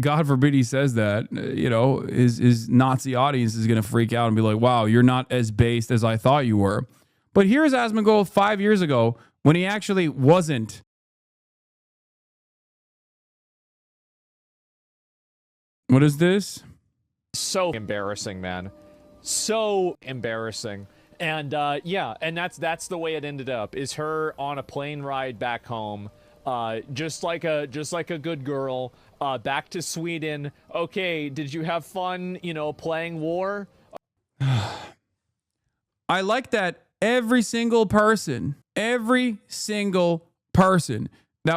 God forbid he says that, you know, his Nazi audience is going to freak out and be like, wow, you're not as based as I thought you were. But here's Asmongold 5 years ago when he actually wasn't. What is this? So embarrassing, man. So embarrassing. And yeah, and that's the way it ended up, is her on a plane ride back home, just like a good girl, back to Sweden. Okay, did you have fun, you know, playing war? I like that every single person that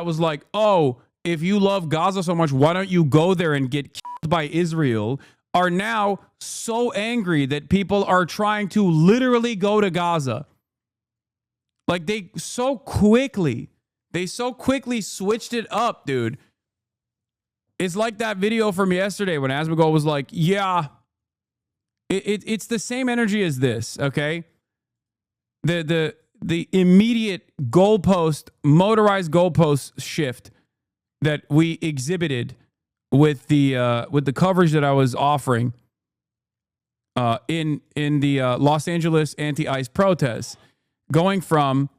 was like, oh, if you love Gaza so much, why don't you go there and get killed by Israel, are now so angry that people are trying to literally go to Gaza. Like they so quickly switched it up, dude. It's like that video from yesterday when Asmongold was like, yeah, it's the same energy as this, okay? The immediate motorized goalpost shift that we exhibited with the coverage that I was offering in the Los Angeles anti-ICE protests, going from,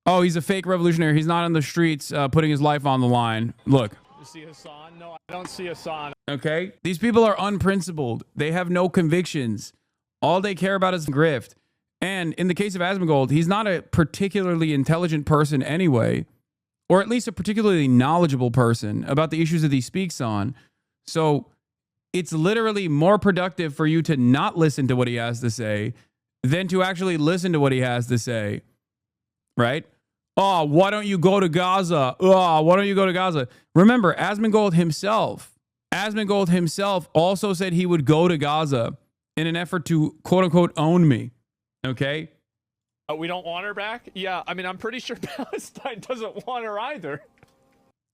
oh, he's a fake revolutionary, he's not on the streets putting his life on the line. Look. You see Hasan? No, I don't see Hasan. Okay? These people are unprincipled. They have no convictions. All they care about is grift. And in the case of Asmongold, he's not a particularly intelligent person anyway, or at least a particularly knowledgeable person about the issues that he speaks on. So it's literally more productive for you to not listen to what he has to say than to actually listen to what he has to say, right? Oh, why don't you go to Gaza? Oh, why don't you go to Gaza? Remember, Asmongold himself also said he would go to Gaza in an effort to, quote unquote, own me. Okay? We don't want her back? Yeah, I mean, I'm pretty sure Palestine doesn't want her either.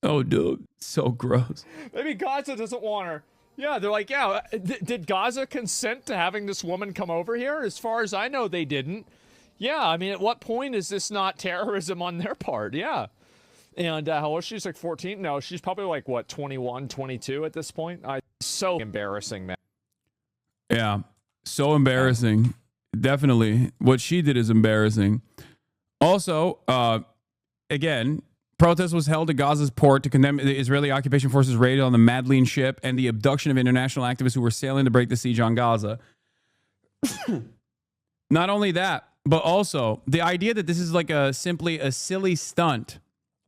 Oh, dude, so gross. Maybe Gaza doesn't want her. Yeah, they're like, yeah, did Gaza consent to having this woman come over here? As far as I know, they didn't. Yeah, I mean, at what point is this not terrorism on their part? Yeah. And how old she's like 14? No, she's probably like, what, 21, 22 at this point? So embarrassing, man. Yeah, so embarrassing. Definitely. What she did is embarrassing. Also, again, protest was held at Gaza's port to condemn the Israeli occupation forces' raid on the Madleen ship and the abduction of international activists who were sailing to break the siege on Gaza. Not only that, but also the idea that this is like simply a silly stunt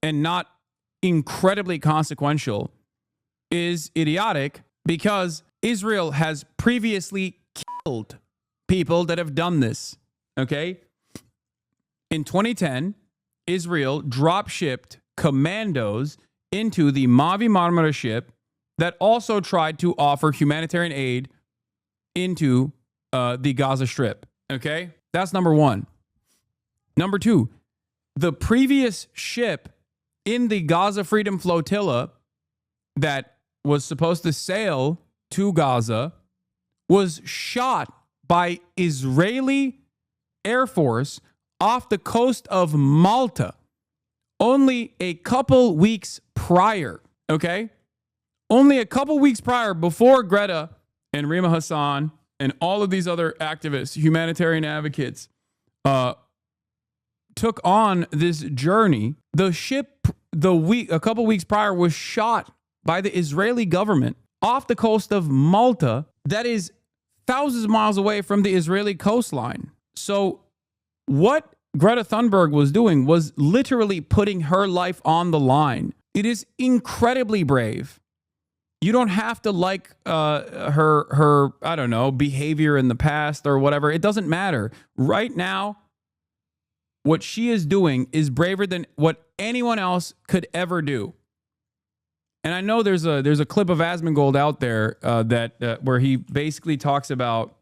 and not incredibly consequential is idiotic, because Israel has previously killed people that have done this. Okay? In 2010, Israel drop-shipped commandos into the Mavi Marmara ship that also tried to offer humanitarian aid into the Gaza Strip. Okay? That's number one. Number two, the previous ship in the Gaza Freedom Flotilla that was supposed to sail to Gaza was shot by Israeli Air Force off the coast of Malta only a couple weeks prior, okay? Only a couple weeks prior, before Greta and Rima Hasan and all of these other activists, humanitarian advocates, took on this journey. The ship, a couple weeks prior, was shot by the Israeli government off the coast of Malta, that is thousands of miles away from the Israeli coastline. So what Greta Thunberg was doing was literally putting her life on the line. It is incredibly brave. You don't have to like her I don't know, behavior in the past or whatever. It doesn't matter. Right now, what she is doing is braver than what anyone else could ever do. And I know there's a clip of Asmongold out there where he basically talks about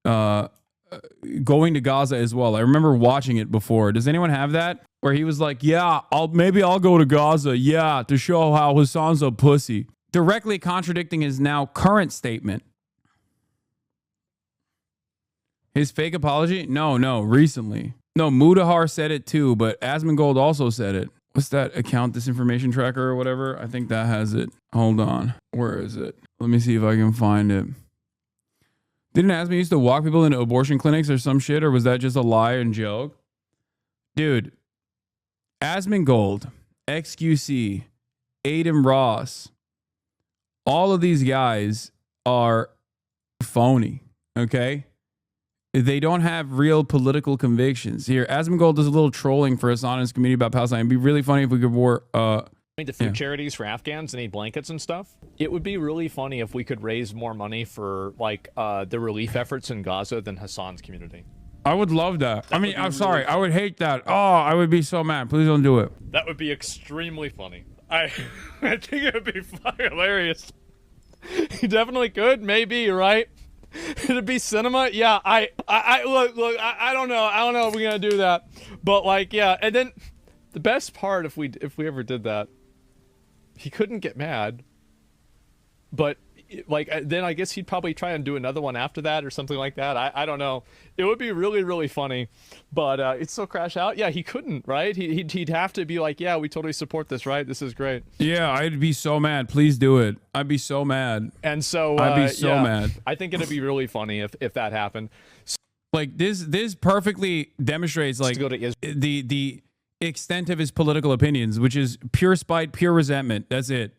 going to Gaza as well. I remember watching it before. Does anyone have that? Where he was like, yeah, maybe I'll go to Gaza, yeah, to show how Hasan's a pussy. Directly contradicting his now current statement. His fake apology? No, recently. No, Mudahar said it too, but Asmongold also said it. What's that account disinformation tracker or whatever? I think that has it. Hold on. Where is it? Let me see if I can find it. Didn't Asmin used to walk people into abortion clinics or some shit, or was that just a lie and joke? Dude, Asmongold, XQC, Aiden Ross, all of these guys are phony, okay? They don't have real political convictions. Here, Asmongold does a little trolling for Hasan and his community about Palestine. It'd be really funny if we could The food charities for Afghans that need blankets and stuff. It would be really funny if we could raise more money for like the relief efforts in Gaza than Hasan's community. I would love that. I mean, I'm sorry. I would hate that. Oh, I would be so mad. Please don't do it. That would be extremely funny. I think it would be fucking hilarious. You definitely could. Maybe, right? It'd be cinema. Yeah, I look, I don't know. I don't know if we're going to do that. But like, yeah. And then the best part, if we ever did that, he couldn't get mad, but like then I guess he'd probably try and do another one after that or something like that. I don't know. It would be really, really funny, but it's so crash out. Yeah, he couldn't, right? He'd have to be like, yeah, we totally support this, right? This is great. Yeah, I'd be so mad. Please do it. I'd be so mad. And so I'd be so mad. I think it'd be really funny if that happened. Like this perfectly demonstrates like the extent of his political opinions, which is pure spite, pure resentment. That's it.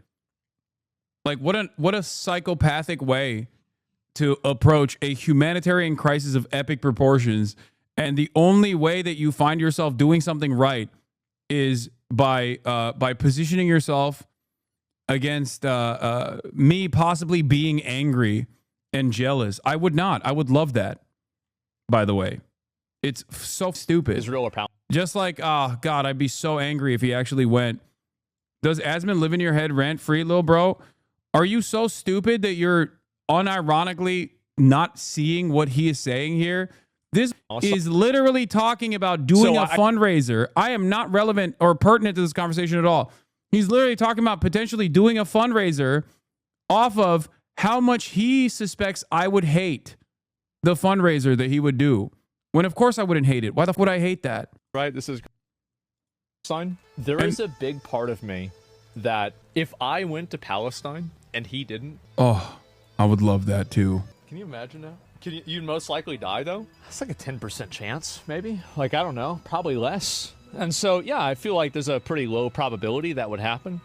Like what a psychopathic way to approach a humanitarian crisis of epic proportions. And the only way that you find yourself doing something right is by positioning yourself against me possibly being angry and jealous. I would not. I would love that, by the way. It's so stupid. Israel or Palestine. Just like, oh, God, I'd be so angry if he actually went. Does Asmin live in your head rent-free, little bro? Are you so stupid that you're unironically not seeing what he is saying here? This is literally talking about doing a fundraiser. I am not relevant or pertinent to this conversation at all. He's literally talking about potentially doing a fundraiser off of how much he suspects I would hate the fundraiser that he would do. When, of course, I wouldn't hate it. Why the f would I hate that? Right, this is sign. There is a big part of me that if I went to Palestine and he didn't, oh, I would love that too. Can you imagine that? You'd most likely die though. That's like a 10% chance, maybe. Like I don't know, probably less. And so yeah, I feel like there's a pretty low probability that would happen.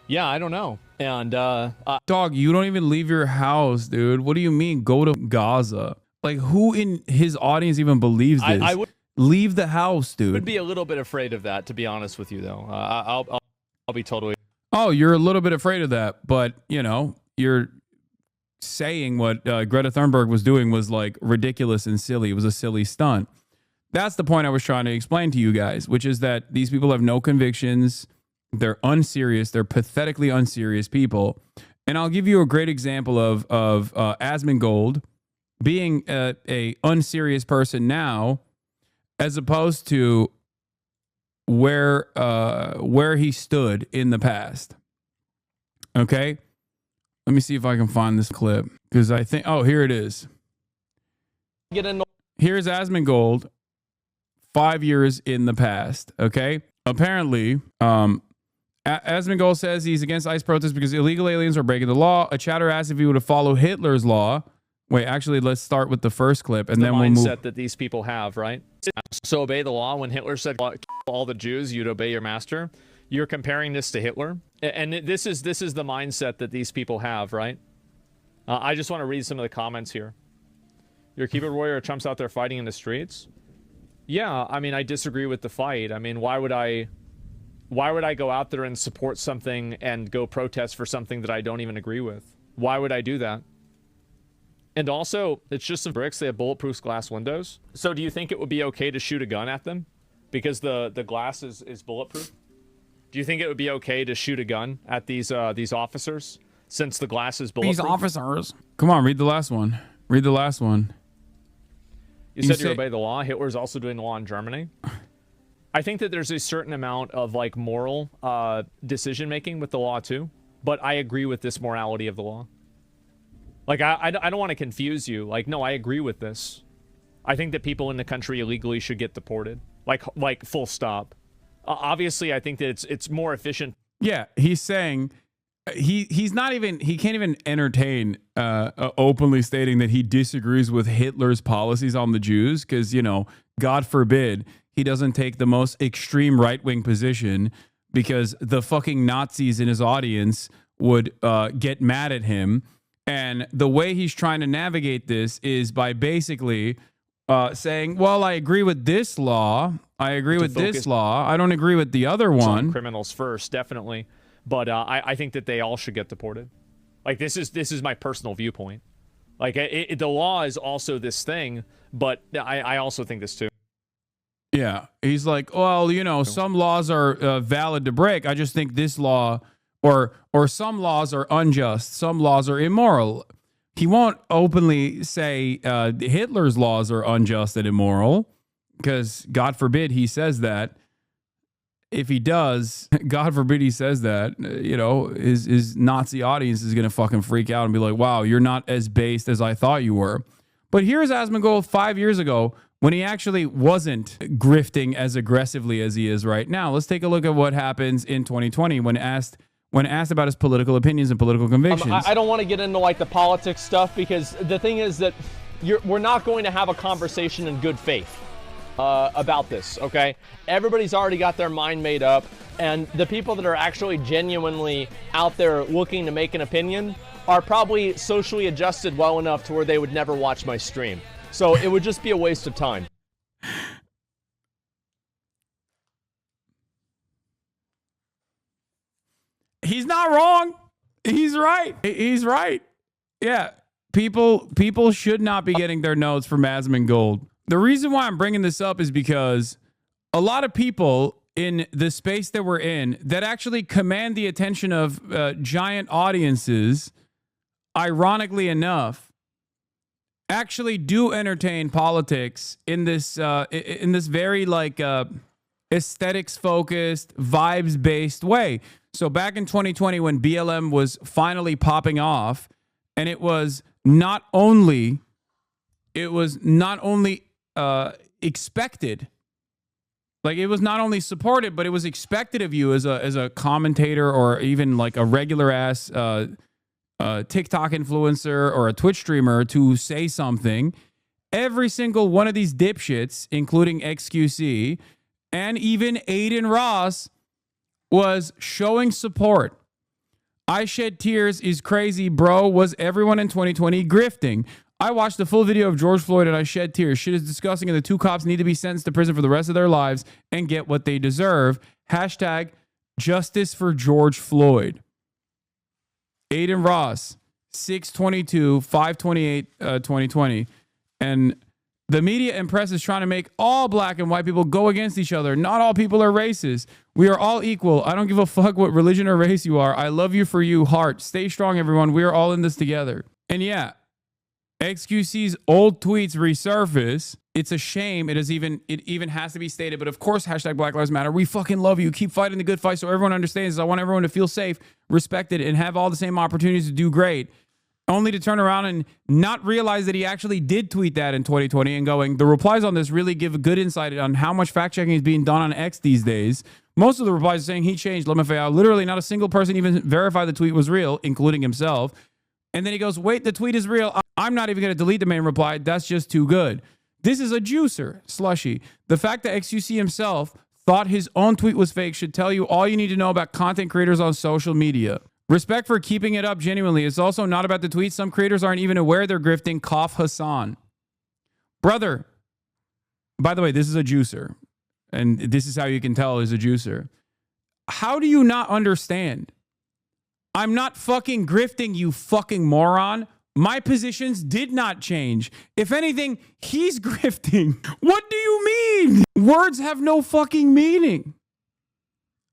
Yeah, I don't know. And dog, you don't even leave your house, dude. What do you mean go to Gaza? Like who in his audience even believes this? I would leave the house, dude. Would be a little bit afraid of that, to be honest with you, though. I'll be totally. Oh, you're a little bit afraid of that, but you know you're saying what Greta Thunberg was doing was like ridiculous and silly. It was a silly stunt. That's the point I was trying to explain to you guys, which is that these people have no convictions. They're unserious. They're pathetically unserious people. And I'll give you a great example of Asmongold being a unserious person now, as opposed to where he stood in the past. Okay, let me see if I can find this clip because I think here it is. Here's Asmongold 5 years in the past. Okay, apparently, Asmongold says he's against ICE protests because illegal aliens are breaking the law. A chatter asked if he would have followed Hitler's law. Wait, actually, let's start with the first clip, and then we'll move. The mindset that these people have, right? So obey the law. When Hitler said kill all the Jews, you'd obey your master. You're comparing this to Hitler, and this is the mindset that these people have, right? I just want to read some of the comments here. You're a keyboard warrior. Trump's out there fighting in the streets. Yeah, I mean, I disagree with the fight. I mean, why would I go out there and support something and go protest for something that I don't even agree with? Why would I do that? And also, it's just some bricks. They have bulletproof glass windows. So do you think it would be okay to shoot a gun at them because the glass is bulletproof? Do you think it would be okay to shoot a gun at these officers since the glass is bulletproof? These officers. Come on, read the last one. Read the last one. You said you obey the law. Hitler's also doing the law in Germany. I think that there's a certain amount of like moral decision making with the law too, but I agree with this morality of the law. Like, I don't want to confuse you. Like, no, I agree with this. I think that people in the country illegally should get deported. Like full stop. Obviously, I think that it's more efficient. Yeah, he's saying he can't even entertain openly stating that he disagrees with Hitler's policies on the Jews because, you know, God forbid he doesn't take the most extreme right-wing position because the fucking Nazis in his audience would get mad at him. And the way he's trying to navigate this is by basically saying, well, I agree with this law. I agree with this law. I don't agree with the other one. Criminals first, definitely. But I think that they all should get deported. Like, this is my personal viewpoint. Like, the law is also this thing, but I also think this too. Yeah. He's like, well, you know, some laws are valid to break. I just think this law or some laws are unjust. Some laws are immoral. He won't openly say Hitler's laws are unjust and immoral because God forbid he says that. If he does, God forbid he says that, you know, his Nazi audience is going to fucking freak out and be like, wow, you're not as based as I thought you were. But here's Asmongold 5 years ago when he actually wasn't grifting as aggressively as he is right now. Let's take a look at what happens in 2020 when asked about his political opinions and political convictions. I don't want to get into like the politics stuff because the thing is that we're not going to have a conversation in good faith about this, okay? Everybody's already got their mind made up, and the people that are actually genuinely out there looking to make an opinion are probably socially adjusted well enough to where they would never watch my stream. So it would just be a waste of time. He's not wrong. He's right. He's right. Yeah. People should not be getting their notes from Asmongold. The reason why I'm bringing this up is because a lot of people in the space that we're in that actually command the attention of giant audiences, ironically enough, actually do entertain politics in this very like aesthetics focused, vibes based way. So back in 2020 when BLM was finally popping off, and it was not only expected, like it was not only supported, but it was expected of you as a commentator or even like a regular ass TikTok influencer or a Twitch streamer to say something. Every single one of these dipshits, including XQC and even Aiden Ross, was showing support. I shed tears is crazy, bro. Was everyone in 2020 grifting? I watched the full video of George Floyd and I shed tears. Shit is disgusting and the two cops need to be sentenced to prison for the rest of their lives and get what they deserve. Hashtag justice for George Floyd. Aiden Ross, 6/22/5/28/2020. And the media and press is trying to make all black and white people go against each other. Not all people are racist. We are all equal. I don't give a fuck what religion or race you are. I love you for you, heart. Stay strong, everyone. We are all in this together. And yeah, XQC's old tweets resurface. It's a shame. It even has to be stated. But of course, hashtag Black Lives Matter. We fucking love you. Keep fighting the good fight so everyone understands. I want everyone to feel safe, respected, and have all the same opportunities to do great. Only to turn around and not realize that he actually did tweet that in 2020 and going, the replies on this really give a good insight on how much fact checking is being done on X these days. Most of the replies are saying he changed. Literally not a single person even verified the tweet was real, including himself. And then he goes, wait, the tweet is real. I'm not even going to delete the main reply. That's just too good. This is a juicer, slushy. The fact that XQC himself thought his own tweet was fake should tell you all you need to know about content creators on social media. Respect for keeping it up genuinely. It's also not about the tweet. Some creators aren't even aware they're grifting. Cough Hasan. Brother, by the way, this is a juicer. And this is how you can tell he's a juicer. How do you not understand? I'm not fucking grifting, you fucking moron. My positions did not change. If anything, he's grifting. What do you mean? Words have no fucking meaning.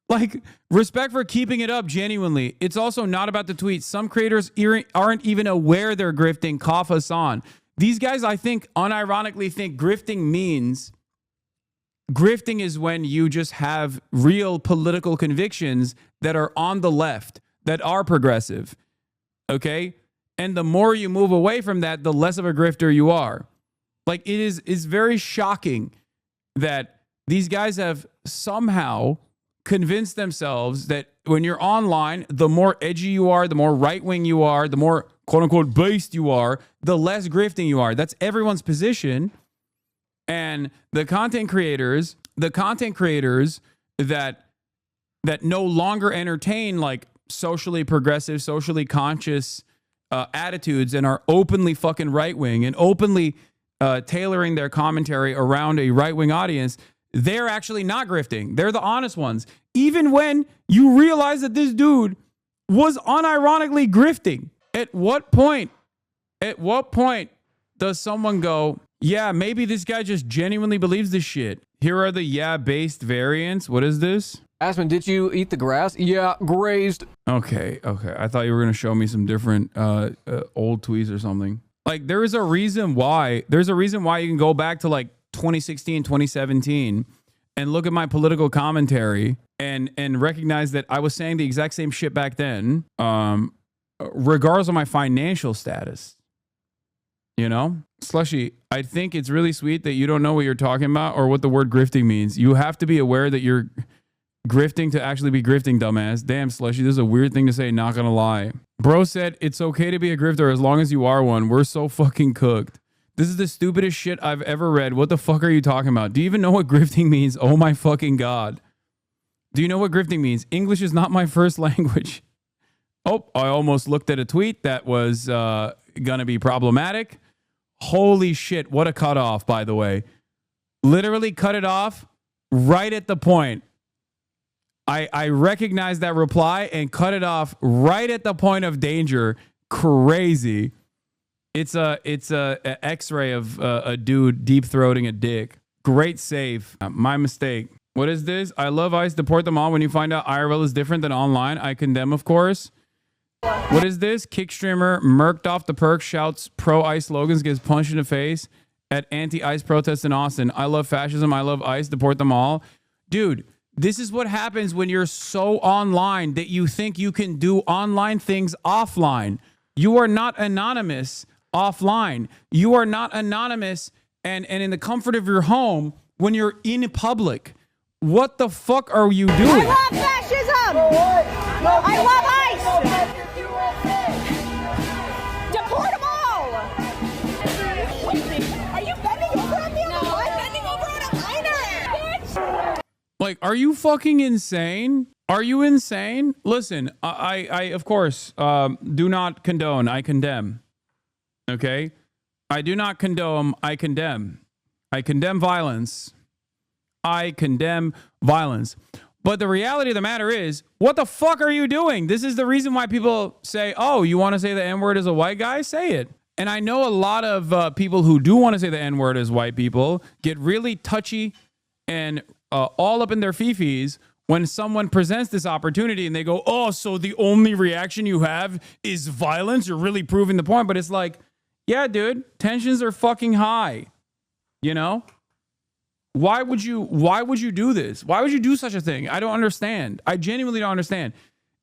Like, respect for keeping it up genuinely. It's also not about the tweets. Some creators aren't even aware they're grifting. Cough Hasan. These guys, I think, unironically think grifting means... Grifting is when you just have real political convictions that are on the left, that are progressive. Okay? And the more you move away from that, the less of a grifter you are. Like, it's very shocking that these guys have somehow convinced themselves that when you're online, the more edgy you are, the more right-wing you are, the more quote-unquote based you are, the less grifting you are. That's everyone's position. And the content creators that no longer entertain like socially progressive, socially conscious attitudes and are openly fucking right-wing and openly tailoring their commentary around a right-wing audience, they're actually not grifting. They're the honest ones. Even when you realize that this dude was unironically grifting. At what point does someone go, yeah, maybe this guy just genuinely believes this shit? Here are the yeah-based variants. What is this? Asmon, did you eat the grass? Yeah, grazed. Okay. I thought you were going to show me some different old tweets or something. Like, there's a reason why you can go back to like 2016, 2017 and look at my political commentary and recognize that I was saying the exact same shit back then, regardless of my financial status. You know? Slushy, I think it's really sweet that you don't know what you're talking about or what the word grifting means. You have to be aware that you're grifting to actually be grifting, dumbass. Damn, Slushy, this is a weird thing to say, not gonna lie. Bro said, it's okay to be a grifter as long as you are one. We're so fucking cooked. This is the stupidest shit I've ever read. What the fuck are you talking about? Do you even know what grifting means? Oh my fucking God. Do you know what grifting means? English is not my first language. Oh, I almost looked at a tweet that was gonna be problematic. Holy shit, what a cutoff, by the way. Literally cut it off right at the point. I recognized that reply and cut it off right at the point of danger. Crazy. It's a X-ray of a dude deep throating a dick. Great save. My mistake. What is this? I love ICE. Deport them all. When you find out IRL is different than online, I condemn, of course. What is this? Kick streamer murked off the perk, shouts pro-ICE slogans, gets punched in the face at anti-ICE protests in Austin. I love fascism. I love ICE. Deport them all. Dude, this is what happens when you're so online that you think you can do online things offline. You are not anonymous offline. You are not anonymous and in the comfort of your home when you're in public. What the fuck are you doing? I love fascism! I love ICE! Deport them all! Are you bending over on me? No, I'm bending over on a minor! Like, are you fucking insane? Are you insane? Listen, I of course, do not condone. I condemn. Okay? I do not condone. I condemn. I condemn violence. I condemn violence. But the reality of the matter is, what the fuck are you doing? This is the reason why people say, oh, you want to say the N-word as a white guy? Say it. And I know a lot of people who do want to say the N-word as white people get really touchy and all up in their fifis when someone presents this opportunity and they go, oh, so the only reaction you have is violence? You're really proving the point. But it's like, yeah, dude, tensions are fucking high. You know? Why would you do this? Why would you do such a thing? I don't understand. I genuinely don't understand.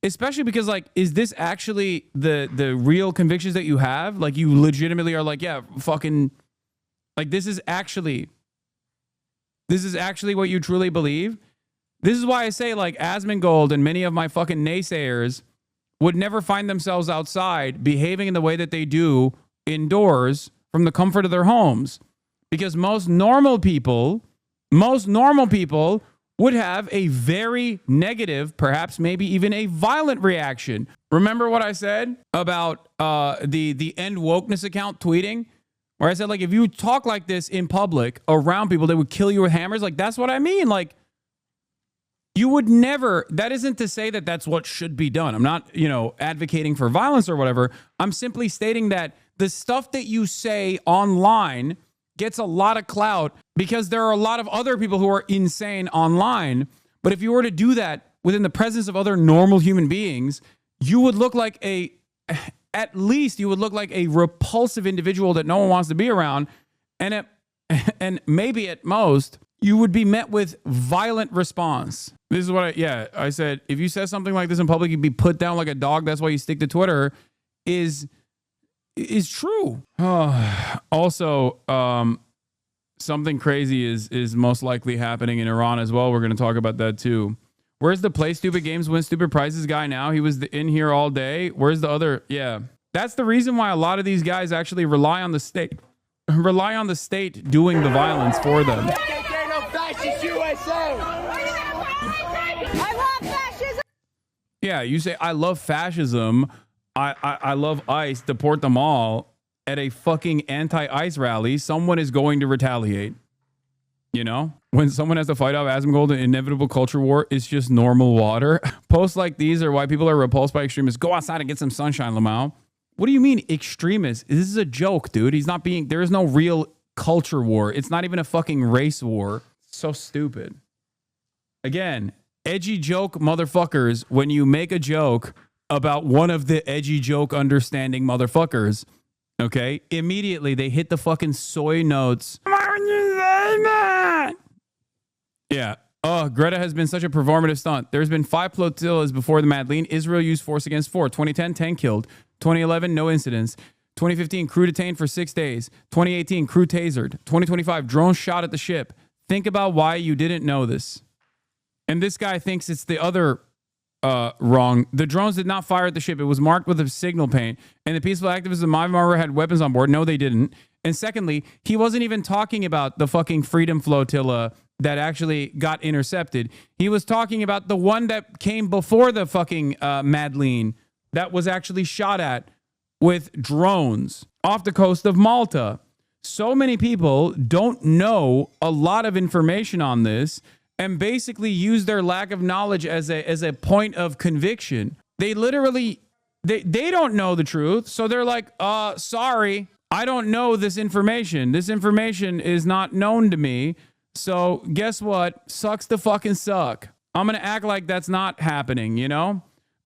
Especially because, like, is this actually the real convictions that you have? Like, you legitimately are like, yeah, fucking, like, this is actually what you truly believe? This is why I say, like, Asmongold and many of my fucking naysayers would never find themselves outside behaving in the way that they do indoors from the comfort of their homes. Because most normal people would have a very negative, perhaps maybe even a violent reaction. Remember what I said about the End Wokeness account tweeting? Where I said, like, if you talk like this in public around people, they would kill you with hammers. Like, that's what I mean. Like, you would never, that isn't to say that that's what should be done. I'm not, advocating for violence or whatever. I'm simply stating that the stuff that you say online gets a lot of clout because there are a lot of other people who are insane online. But if you were to do that within the presence of other normal human beings, you would look like at least you would look like a repulsive individual that no one wants to be around. And maybe at most, you would be met with violent response. This is what I said, if you said something like this in public, you'd be put down like a dog. That's why you stick to Twitter is true. Also, something crazy is most likely happening in Iran as well. We're going to talk about that too. Where's the play stupid games, win stupid prizes guy now? He was in here all day. Where's the other? Yeah. That's the reason why a lot of these guys actually rely on the state doing the violence for them. I love fascism. Yeah, you say, I love fascism. I love ICE. Deport them all. At a fucking anti-ICE rally, someone is going to retaliate. You know? When someone has to fight off Asmongold, an inevitable culture war, it's just normal water. Posts like these are why people are repulsed by extremists. Go outside and get some sunshine, Lamau. What do you mean extremists? This is a joke, dude. There is no real culture war. It's not even a fucking race war. So stupid. Again, edgy joke motherfuckers, when you make a joke about one of the edgy joke understanding motherfuckers, okay, immediately they hit the fucking soy notes. Why would you say that? Yeah. Oh, Greta has been such a performative stunt. There's been 5 flotillas before the Madeleine. Israel used force against 4. 2010, 10 killed. 2011, no incidents. 2015, crew detained for 6 days. 2018, crew tasered. 2025, drone shot at the ship. Think about why you didn't know this. And this guy thinks it's the other wrong. The drones did not fire at the ship. It was marked with a signal paint. And the peaceful activists of Myanmar had weapons on board. No, they didn't. And secondly, he wasn't even talking about the fucking Freedom Flotilla that actually got intercepted. He was talking about the one that came before the fucking Madeleine that was actually shot at with drones off the coast of Malta. So many people don't know a lot of information on this and basically use their lack of knowledge as a point of conviction. They literally, they don't know the truth. So they're like, sorry, I don't know this information. This information is not known to me. So guess what? Sucks to fucking suck. I'm going to act like that's not happening, you know?